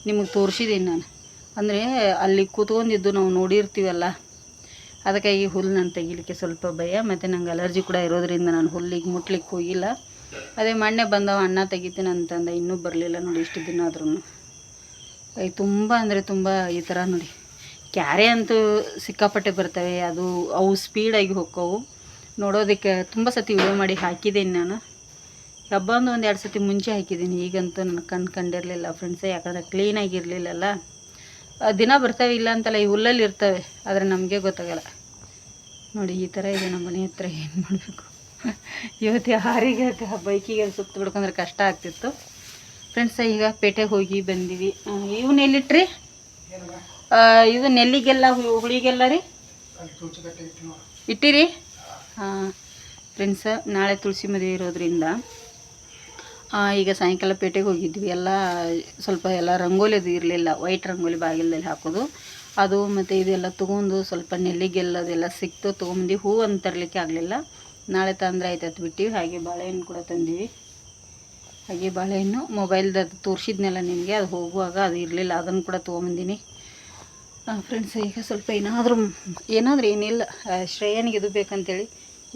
ನಿಮಗೆ ತೋರಿಸಿದ್ದೀನಿ ನಾನು. ಅಂದರೆ ಅಲ್ಲಿ ಕೂತ್ಕೊಂಡಿದ್ದು ನಾವು ನೋಡಿರ್ತೀವಲ್ಲ, ಅದಕ್ಕಾಗಿ ಹುಲ್ಲು ನಾನು ತೆಗಿಲಿಕ್ಕೆ ಸ್ವಲ್ಪ ಭಯ. ಮತ್ತು ನಂಗೆ ಅಲರ್ಜಿ ಕೂಡ ಇರೋದ್ರಿಂದ ನಾನು ಹುಲ್ಲಿಗೆ ಮುಟ್ಲಿಕ್ಕೆ ಹೋಗಿಲ್ಲ. ಅದೇ ಮೊನ್ನೆ ಬಂದವ ಅಣ್ಣ ತೆಗಿತೀನಿ ಅಂತಂದ, ಇನ್ನೂ ಬರಲಿಲ್ಲ ನೋಡಿ ಇಷ್ಟು ದಿನ ಆದ್ರೂ. ತುಂಬ ಅಂದರೆ ತುಂಬ ಈ ಥರ ನೋಡಿ. ಕ್ಯಾರೆ ಅಂತೂ ಸಿಕ್ಕಾಪಟ್ಟೆ ಬರ್ತವೆ, ಅವು ಸ್ಪೀಡಾಗಿ ಹೋಕ್ಕವು. ನೋಡೋದಕ್ಕೆ ತುಂಬ ಸತಿ ವಿಡಿಯೋ ಮಾಡಿ ಹಾಕಿದ್ದೀನಿ ನಾನು. ಹಬ್ಬ ಒಂದು 2 ಸತಿ ಮುಂಚೆ ಹಾಕಿದ್ದೀನಿ. ಈಗಂತೂ ನನ್ನ ಕಂಡಿರಲಿಲ್ಲ ಫ್ರೆಂಡ್ಸೇ, ಯಾಕಂದರೆ ಕ್ಲೀನಾಗಿರಲಿಲ್ಲಲ್ಲ. ದಿನ ಬರ್ತವೆ, ಇಲ್ಲ ಅಂತಲ್ಲ, ಈ ಹುಲ್ಲಲ್ಲಿ ಇರ್ತವೆ, ಆದರೆ ನಮಗೆ ಗೊತ್ತಾಗಲ್ಲ. ನೋಡಿ ಈ ಥರ ಇದೆ ನಮ್ಮ ಮನೆ ಹತ್ರ. ಏನು ಮಾಡಬೇಕು ಇವತ್ತು ಹಾರಿಗೆ ಬೈಕಿಗೆ ಸುತ್ತ ಬಿಡ್ಕೊಂಡ್ರೆ ಕಷ್ಟ ಆಗ್ತಿತ್ತು ಫ್ರೆಂಡ್ಸ. ಈಗ ಪೇಟೆಗೆ ಹೋಗಿ ಬಂದೀವಿ. ಇವನ್ನ ಎಲ್ಲಿಟ್ರಿ? ಇದು ನೆಲ್ಲಿಗೆಲ್ಲ ಹುಳಿಗೆಲ್ಲ ರೀ ಇಟ್ಟಿರಿ? ಹಾಂ ಫ್ರೆಂಡ್ಸ, ನಾಳೆ ತುಳಸಿ ಮದುವೆ ಇರೋದ್ರಿಂದ ಈಗ ಸಾಯಂಕಾಲ ಪೇಟೆಗೆ ಹೋಗಿದ್ವಿ. ಎಲ್ಲ ಸ್ವಲ್ಪ ಎಲ್ಲ ರಂಗೋಲಿ ಅದು ಇರಲಿಲ್ಲ, ವೈಟ್ ರಂಗೋಲಿ ಬಾಗಿಲಲ್ಲಿ ಹಾಕೋದು ಅದು. ಮತ್ತು ಇದೆಲ್ಲ ತೊಗೊಂಡು ಸ್ವಲ್ಪ ನೆಲ್ಲಿಗೆಲ್ಲ ಅದೆಲ್ಲ ಸಿಕ್ತು, ತೊಗೊಂಡು ಹೂವು ಅಂತ ತರಲಿಕ್ಕೆ ಆಗಲಿಲ್ಲ. ನಾಳೆ ತಂದರೆ ಆಯ್ತು ಬಿಟ್ಟಿವಿ. ಹಾಗೆ ಬಾಳೆಹಣ್ಣು ಕೂಡ ತಂದೀವಿ. ಹಾಗೆ ಬಾಳೆಹಣ್ಣು ಮೊಬೈಲ್ದು ಅದು ತೋರಿಸಿದ್ನೆಲ್ಲ ನಿಮಗೆ, ಅದು ಹೋಗುವಾಗ ಅದು ಇರಲಿಲ್ಲ, ಅದನ್ನು ಕೂಡ ತೊಗೊಂಬಂದಿನಿ ಫ್ರೆಂಡ್ಸ್. ಈಗ ಸ್ವಲ್ಪ ಏನಾದರೂ ಏನಿಲ್ಲ, ಶ್ರೇಯನಿಗೆ ಇದು ಬೇಕಂತೇಳಿ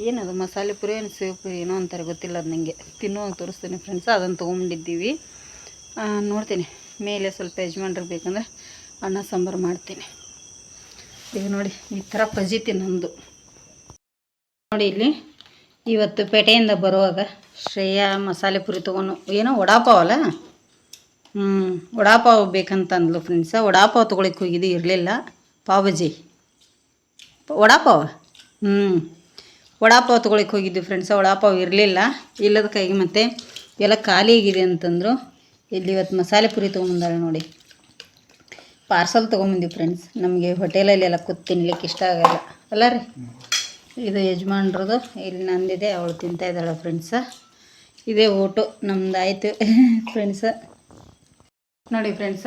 ಏನದು ಮಸಾಲೆ ಪುರಿ ಏನು ಸೇವ್ ಪುರಿ ಏನೋ ಅಂತಾರೆ, ಗೊತ್ತಿಲ್ಲ ಅದು ನನಗೆ. ತಿನ್ನುವಾಗ ತೋರಿಸ್ತೀನಿ ಫ್ರೆಂಡ್ಸ್. ಅದನ್ನು ತೊಗೊಂಡಿದ್ದೀವಿ. ನೋಡ್ತೀನಿ ಮೇಲೆ ಸ್ವಲ್ಪ ಯಜಮಾನ್ರಿಗೆ ಬೇಕಂದ್ರೆ ಅನ್ನ ಸಾಂಬಾರು ಮಾಡ್ತೀನಿ. ಈಗ ನೋಡಿ ಈ ಥರ ಪಜಿತಿ ನಮ್ಮದು ನೋಡಿ. ಇಲ್ಲಿ ಇವತ್ತು ಪೇಟೆಯಿಂದ ಬರುವಾಗ ಶ್ರೇಯಾ ಮಸಾಲೆ ಪುರಿ ತೊಗೊಂಡು, ಏನೋ ವಡಾಪಾವ್ ಅಲ್ಲ, ವಡಾಪಾವ್ ಬೇಕಂತಂದ್ಲು ಫ್ರೆಂಡ್ಸ. ವಡಾಪಾವ್ ತೊಗೊಳಕ್ಕೆ ಹೋಗಿದ್ದು, ಇರಲಿಲ್ಲ. ಪಾವ್ ಬಜಿ ವಡಾಪಾವ್ ವಡಾಪಾವ್ ತೊಗೊಳಕ್ಕೆ ಹೋಗಿದ್ವಿ ಫ್ರೆಂಡ್ಸ. ವಡಾಪಾವ್ ಇರಲಿಲ್ಲ, ಇಲ್ಲದಕ್ಕಾಗಿ ಮತ್ತೆ ಎಲ್ಲ ಖಾಲಿ ಆಗಿದೆ ಅಂತಂದರು. ಇಲ್ಲಿ ಇವತ್ತು ಮಸಾಲೆ ಪುರಿ ತೊಗೊಂಬಂದಾಳೆ ನೋಡಿ. ಪಾರ್ಸಲ್ ತೊಗೊಂಬಂದಿವಿ ಫ್ರೆಂಡ್ಸ್. ನಮಗೆ ಹೋಟೆಲಲ್ಲಿ ಎಲ್ಲ ಕೂತು ತಿನ್ಲಿಕ್ಕೆ ಇಷ್ಟ ಆಗಲ್ಲ ಅಲ್ಲ ರೀ. ಇದು ಯಜಮಾನ್ರದು, ಇಲ್ಲಿ ನಂದಿದೆ, ಅವಳು ತಿಂತಾಯಿದ್ದಾಳೆ ಫ್ರೆಂಡ್ಸ. ಇದೇ ಊಟ ನಮ್ದು ಆಯಿತು ಫ್ರೆಂಡ್ಸ. ನೋಡಿ ಫ್ರೆಂಡ್ಸ,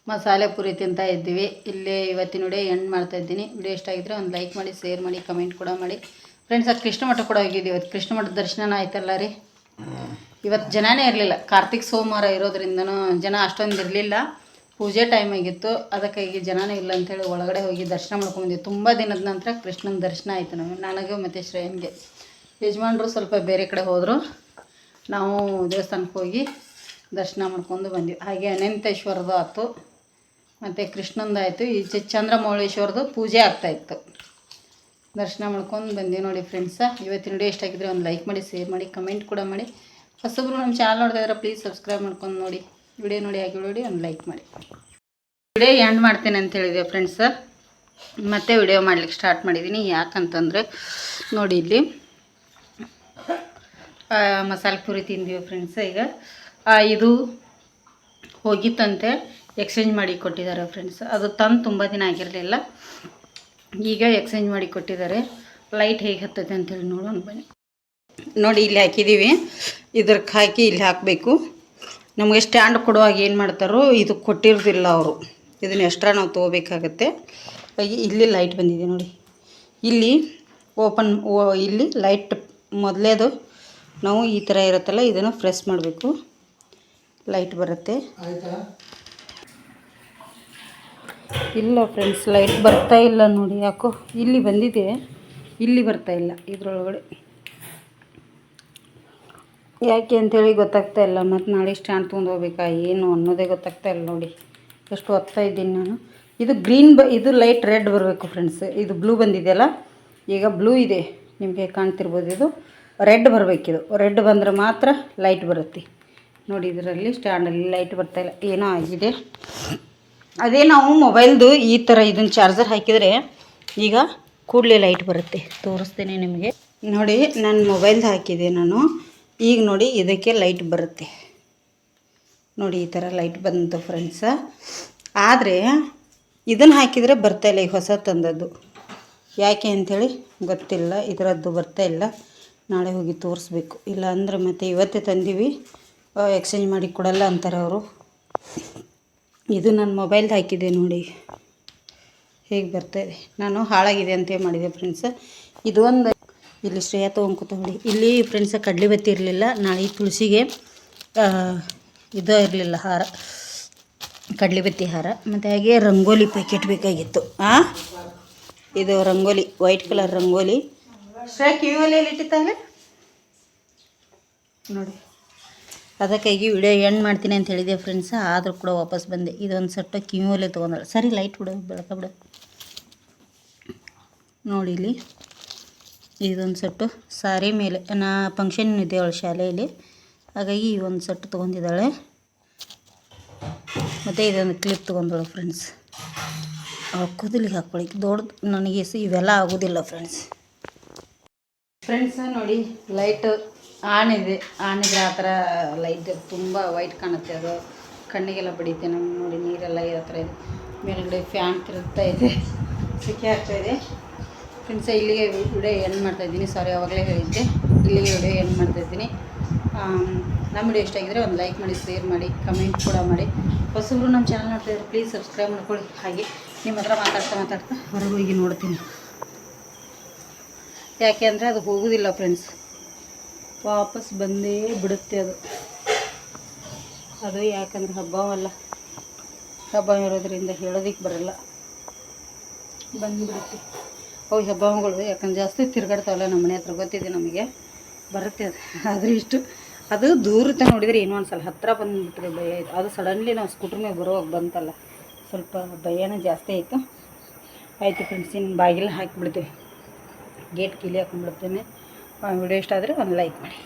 ಮಸಾಲೆ ಪುರಿ ತಿಂತಾ ಇದ್ದೀವಿ. ಇಲ್ಲೇ ಇವತ್ತಿನ ವಿಡಿಯೋ ಎಂಡ್ ಮಾಡ್ತಾಯಿದ್ದೀನಿ. ವಿಡಿಯೋ ಇಷ್ಟ ಆಗಿದ್ರೆ ಒಂದು ಲೈಕ್ ಮಾಡಿ, ಶೇರ್ ಮಾಡಿ, ಕಮೆಂಟ್ ಕೂಡ ಮಾಡಿ ಫ್ರೆಂಡ್ಸ. ಕೃಷ್ಣ ಮಠ ಕೂಡ ಹೋಗಿದ್ದೀವಿ ಇವತ್ತು. ಕೃಷ್ಣ ಮಠದ ದರ್ಶನ ಆಯ್ತಲ್ಲ ರೀ. ಇವತ್ತು ಜನನೇ ಇರಲಿಲ್ಲ, ಕಾರ್ತಿಕ್ ಸೋಮವಾರ ಇರೋದ್ರಿಂದನೂ ಜನ ಅಷ್ಟೊಂದು ಇರಲಿಲ್ಲ. ಪೂಜೆ ಟೈಮ್ ಆಗಿತ್ತು, ಅದಕ್ಕಾಗಿ ಜನನೇ ಇಲ್ಲ ಅಂಥೇಳಿ ಒಳಗಡೆ ಹೋಗಿ ದರ್ಶನ ಮಾಡ್ಕೊಂಡ್ಬಂದ್ವಿ. ತುಂಬ ದಿನದ ನಂತರ ಕೃಷ್ಣನ ದರ್ಶನ ಆಯಿತು ನನಗೆ ಮತ್ತು ಶ್ರೇಯನ್ಗೆ. ಯಜಮಾನ್ರು ಸ್ವಲ್ಪ ಬೇರೆ ಕಡೆ ಹೋದರು, ನಾವು ದೇವಸ್ಥಾನಕ್ಕೆ ಹೋಗಿ ದರ್ಶನ ಮಾಡ್ಕೊಂಡು ಬಂದ್ವಿ. ಹಾಗೆ ಅನಂತೇಶ್ವರದ್ದು ಆಯಿತು ಮತ್ತು ಕೃಷ್ಣಂದಾಯಿತು. ಈ ಚಂದ್ರಮೌಳೇಶ್ವರದ್ದು ಪೂಜೆ ಆಗ್ತಾಯಿತ್ತು. ದರ್ಶನ ಮಾಡ್ಕೊಂಡು ಬಂದೀವಿ ನೋಡಿ ಫ್ರೆಂಡ್ಸ. ಇವತ್ತಿನ ವಿಡಿಯೋ ಇಷ್ಟ ಆಗಿದ್ರೆ ಒಂದು ಲೈಕ್ ಮಾಡಿ, ಶೇರ್ ಮಾಡಿ, ಕಮೆಂಟ್ ಕೂಡ ಮಾಡಿ. ಹೊಸಬ್ರು ನಮ್ಮ ಚಾನಲ್ ನೋಡ್ತಾ ಇದ್ರೆ ಪ್ಲೀಸ್ ಸಬ್ಸ್ಕ್ರೈಬ್ ಮಾಡ್ಕೊಂಡು ನೋಡಿ. ವಿಡಿಯೋ ನೋಡಿ ಹಾಗೆ ನೋಡಿ ಒಂದು ಲೈಕ್ ಮಾಡಿ. ವಿಡಿಯೋ ಎಂಡ್ ಮಾಡ್ತೀನಿ ಅಂತ ಹೇಳಿದೆ ಫ್ರೆಂಡ್ಸ. ಮತ್ತೆ ವಿಡಿಯೋ ಮಾಡ್ಲಿಕ್ಕೆ ಸ್ಟಾರ್ಟ್ ಮಾಡಿದ್ದೀನಿ. ಯಾಕಂತಂದರೆ ನೋಡಿ ಇಲ್ಲಿ ಮಸಾಲೆ ಪೂರಿ ತಿಂದೀವಿ ಫ್ರೆಂಡ್ಸ. ಈಗ ಇದು ಹೋಗಿತ್ತಂತೆ, ಎಕ್ಸ್ಚೇಂಜ್ ಮಾಡಿ ಕೊಟ್ಟಿದ್ದಾರೆ ಫ್ರೆಂಡ್ಸ್. ಅದು ತಂದು ತುಂಬ ದಿನ ಆಗಿರಲಿಲ್ಲ, ಈಗ ಎಕ್ಸ್ಚೇಂಜ್ ಮಾಡಿ ಕೊಟ್ಟಿದ್ದಾರೆ. ಲೈಟ್ ಹೇಗೆ ಹತ್ತೈತೆ ಅಂತೇಳಿ ನೋಡೋಣ ಬನ್ನಿ. ನೋಡಿ ಇಲ್ಲಿ ಹಾಕಿದ್ದೀವಿ, ಇದ್ರಕ್ಕೆ ಹಾಕಿ ಇಲ್ಲಿ ಹಾಕಬೇಕು. ನಮಗೆ ಸ್ಟ್ಯಾಂಡ್ ಕೊಡುವಾಗ ಏನು ಮಾಡ್ತಾರೋ ಇದು ಕೊಟ್ಟಿರೋದಿಲ್ಲ ಅವರು, ಇದನ್ನು ಎಕ್ಸ್ಟ್ರಾ ನಾವು ತೊಗೋಬೇಕಾಗತ್ತೆ. ಇಲ್ಲಿ ಲೈಟ್ ಬಂದಿದೆ ನೋಡಿ, ಇಲ್ಲಿ ಓಪನ್ ಇಲ್ಲಿ ಲೈಟ್ ಮೊದಲೇದು ನಾವು ಈ ಥರ ಇರುತ್ತಲ್ಲ ಇದನ್ನು ಪ್ರೆಸ್ ಮಾಡಬೇಕು, ಲೈಟ್ ಬರುತ್ತೆ. ಇಲ್ಲ ಫ್ರೆಂಡ್ಸ್, ಲೈಟ್ ಬರ್ತಾ ಇಲ್ಲ ನೋಡಿ, ಯಾಕೋ ಇಲ್ಲಿ ಬಂದಿದೆ, ಇಲ್ಲಿ ಬರ್ತಾ ಇಲ್ಲ ಇದರೊಳಗಡೆ. ಯಾಕೆ ಅಂಥೇಳಿ ಗೊತ್ತಾಗ್ತಾ ಇಲ್ಲ. ಮತ್ತು ನಾಳೆ ಸ್ಟ್ಯಾಂಡ್ ತೊಗೊಂಡು ಹೋಗ್ಬೇಕಾ ಏನು ಅನ್ನೋದೇ ಗೊತ್ತಾಗ್ತಾ ಇಲ್ಲ ನೋಡಿ. ಎಷ್ಟು ಒತ್ತಾ ಇದ್ದೀನಿ ನಾನು. ಇದು ಗ್ರೀನ್ ಇದು ಲೈಟ್ ರೆಡ್ ಬರಬೇಕು ಫ್ರೆಂಡ್ಸ್. ಇದು ಬ್ಲೂ ಬಂದಿದೆಯಲ್ಲ, ಈಗ ಬ್ಲೂ ಇದೆ ನಿಮಗೆ ಕಾಣ್ತಿರ್ಬೋದು. ಇದು ರೆಡ್ ಬರಬೇಕಿದು. ರೆಡ್ ಬಂದರೆ ಮಾತ್ರ ಲೈಟ್ ಬರುತ್ತೆ ನೋಡಿ. ಇದರಲ್ಲಿ ಸ್ಟ್ಯಾಂಡಲ್ಲಿ ಲೈಟ್ ಬರ್ತಾಯಿಲ್ಲ, ಏನೋ ಆಗಿದೆ. ಅದೇ ನಾವು ಮೊಬೈಲ್ದು ಈ ಥರ ಇದನ್ನು ಚಾರ್ಜರ್ ಹಾಕಿದರೆ ಈಗ ಕೂಡಲೇ ಲೈಟ್ ಬರುತ್ತೆ. ತೋರಿಸ್ತೇನೆ ನಿಮಗೆ ನೋಡಿ. ನನ್ನ ಮೊಬೈಲ್ದು ಹಾಕಿದೆ ನಾನು, ಈಗ ನೋಡಿ ಇದಕ್ಕೆ ಲೈಟ್ ಬರುತ್ತೆ ನೋಡಿ. ಈ ಥರ ಲೈಟ್ ಬಂತು ಫ್ರೆಂಡ್ಸ. ಆದರೆ ಇದನ್ನು ಹಾಕಿದರೆ ಬರ್ತಾಯಿಲ್ಲ, ಈಗ ಹೊಸ ತಂದದ್ದು. ಯಾಕೆ ಅಂಥೇಳಿ ಗೊತ್ತಿಲ್ಲ, ಇದರದ್ದು ಬರ್ತಾಯಿಲ್ಲ. ನಾಳೆ ಹೋಗಿ ತೋರಿಸ್ಬೇಕು. ಇಲ್ಲ ಅಂದರೆ ಮತ್ತೆ ಇವತ್ತೇ ತಂದೀವಿ, ಎಕ್ಸ್ಚೇಂಜ್ ಮಾಡಿ ಕೊಡಲ್ಲ ಅಂತಾರೆ ಅವರು. ಇದು ನನ್ನ ಮೊಬೈಲ್ದು ಹಾಕಿದೆ ನೋಡಿ, ಹೇಗೆ ಬರ್ತಾಯಿದೆ. ನಾನು ಹಾಳಾಗಿದೆ ಅಂತ ಮಾಡಿದೆ ಫ್ರೆಂಡ್ಸ. ಇದು ಒಂದು ಇಲ್ಲಿ ಶ್ರೇಯ ತೊಗೊಂಡ್ಕೊತೊಂಡು ಇಲ್ಲಿ ಫ್ರೆಂಡ್ಸ ಕಡಲೆ ಬತ್ತಿ ಇರಲಿಲ್ಲ. ನಾಳೆ ತುಳಸಿಗೆ ಇದು ಇರಲಿಲ್ಲ, ಹಾರ, ಕಡಲೆ ಬತ್ತಿ ಹಾರ. ಮತ್ತು ಹಾಗೆ ರಂಗೋಲಿ ಪ್ಯಾಕೆಟ್ ಬೇಕಾಗಿತ್ತು. ಇದು ರಂಗೋಲಿ, ವೈಟ್ ಕಲರ್ ರಂಗೋಲಿ. ಶ್ರೇಯ ಕಿವಿಯಲ್ಲಿ ಇಟ್ಟಿತ್ತಾಗಲೇ ನೋಡಿ. ಅದಕ್ಕಾಗಿ ವಿಡಿಯೋ ಎಂಡ್ ಮಾಡ್ತೀನಿ ಅಂತ ಹೇಳಿದೆ ಫ್ರೆಂಡ್ಸ. ಆದರೂ ಕೂಡ ವಾಪಸ್ ಬಂದೆ. ಇದೊಂದು ಸೆಟ್ಟು ಕಿವಿಯಲ್ಲೇ ತೊಗೊಂಡಳು. ಸರಿ ಲೈಟ್ ಬಿಡು, ಬೆಳಕ ಬಿಡು ನೋಡಿ. ಇಲ್ಲಿ ಇದೊಂದು ಸೆಟ್ಟು ಸಾರಿ ಮೇಲೆ ಫಂಕ್ಷನ್ ಇದೆ ಅವಳು ಶಾಲೆಯಲ್ಲಿ, ಹಾಗಾಗಿ ಈ ಒಂದು ಸೆಟ್ ತೊಗೊಂಡಿದ್ದಾಳೆ. ಮತ್ತು ಇದೊಂದು ಕ್ಲಿಪ್ ತೊಗೊಂಡಳು ಫ್ರೆಂಡ್ಸ್. ಕೂದಲಿಗೆ ಹಾಕ್ಕೊಳ್ಳಿಕ್ಕೆ ದೊಡ್ಡದು. ನನಗೆ ಇವೆಲ್ಲ ಆಗೋದಿಲ್ಲ ಫ್ರೆಂಡ್ಸ್. ನೋಡಿ ಲೈಟ್ ಆನ್ ಇದೆ. ಆ ಥರ ಲೈಟ್ ತುಂಬ ವೈಟ್ ಕಾಣುತ್ತೆ. ಅದು ಕಣ್ಣಿಗೆಲ್ಲ ಬಡಿಯುತ್ತೆ ನಮ್ಗೆ ನೋಡಿ. ನೀರೆಲ್ಲ ಆ ಥರ ಇದೆ. ಮೇಲ್ಗಡೆ ಫ್ಯಾನ್ ತಿರುಗ್ತಾ ಇದೆ, ಸೆಕೆ ಆಗ್ತಾಯಿದೆ ಫ್ರೆಂಡ್ಸ. ಇಲ್ಲಿಗೆ ವಿಡಿಯೋ ಎಂಡ್ ಮಾಡ್ತಾಯಿದ್ದೀನಿ. ಸಾರಿ, ಆವಾಗಲೇ ಹೇಳಿದ್ದೆ. ಇಲ್ಲಿಗೆ ವಿಡಿಯೋ ಎಂಡ್ ಮಾಡ್ತಾಯಿದ್ದೀನಿ. ನಮ್ಮ ವಿಡಿಯೋ ಇಷ್ಟ ಆಗಿದ್ರೆ ಒಂದು ಲೈಕ್ ಮಾಡಿ, ಶೇರ್ ಮಾಡಿ, ಕಮೆಂಟ್ ಕೂಡ ಮಾಡಿ. ಹೊಸಬ್ರು ನಮ್ಮ ಚಾನಲ್ ನೋಡ್ತಾಯಿದ್ರೆ ಪ್ಲೀಸ್ ಸಬ್ಸ್ಕ್ರೈಬ್ ಮಾಡ್ಕೊಳ್ಳಿ. ಹಾಗೆ ನಿಮ್ಮ ಹತ್ರ ಮಾತಾಡ್ತಾ ಹೊರಗೆ ಹೋಗಿ ನೋಡ್ತೀನಿ. ಯಾಕೆ ಅಂದರೆ ಅದು ಹೋಗೋದಿಲ್ಲ ಫ್ರೆಂಡ್ಸ್, ವಾಪಸ್ ಬಂದೇ ಬಿಡುತ್ತೆ ಅದು ಯಾಕಂದರೆ ಹಬ್ಬ ಇರೋದ್ರಿಂದ ಹೇಳೋದಕ್ಕೆ ಬರಲ್ಲ, ಬಂದುಬಿಡುತ್ತೆ. ಅವು ಹಬ್ಬಗಳು ಯಾಕಂದ್ರೆ ಜಾಸ್ತಿ ತಿರುಗಾಡ್ತಾವಲ್ಲ ನಮ್ಮ ಮನೆ ಹತ್ರ, ಗೊತ್ತಿದೆ ನಮಗೆ, ಬರುತ್ತೆ ಅದು. ಆದರೆ ಅದು ದೂರತ್ತೆ ನೋಡಿದರೆ ಏನೋ ಒಂದು ಸಲ ಹತ್ತಿರ ಬಂದುಬಿಟ್ರೆ ಭಯ ಆಯಿತು. ಅದು ಸಡನ್ಲಿ ನಾವು ಸ್ಕೂಟ್ರ್ ಮೇಲೆ ಬರುವಾಗ ಬಂತಲ್ಲ, ಸ್ವಲ್ಪ ಭಯನೂ ಜಾಸ್ತಿ ಆಯಿತು. ಆಯಿತು ಫ್ರೆಂಡ್ಸ್, ಇನ್ನು ಬಾಗಿಲು ಹಾಕಿಬಿಡ್ತೀವಿ, ಗೇಟ್ ಕೀಲಿ ಹಾಕೊಂಡ್ಬಿಡ್ತೇನೆ. ವಿಡಿಯೋ ಇಷ್ಟ ಆದರೆ ಒಂದು ಲೈಕ್ ಮಾಡಿ.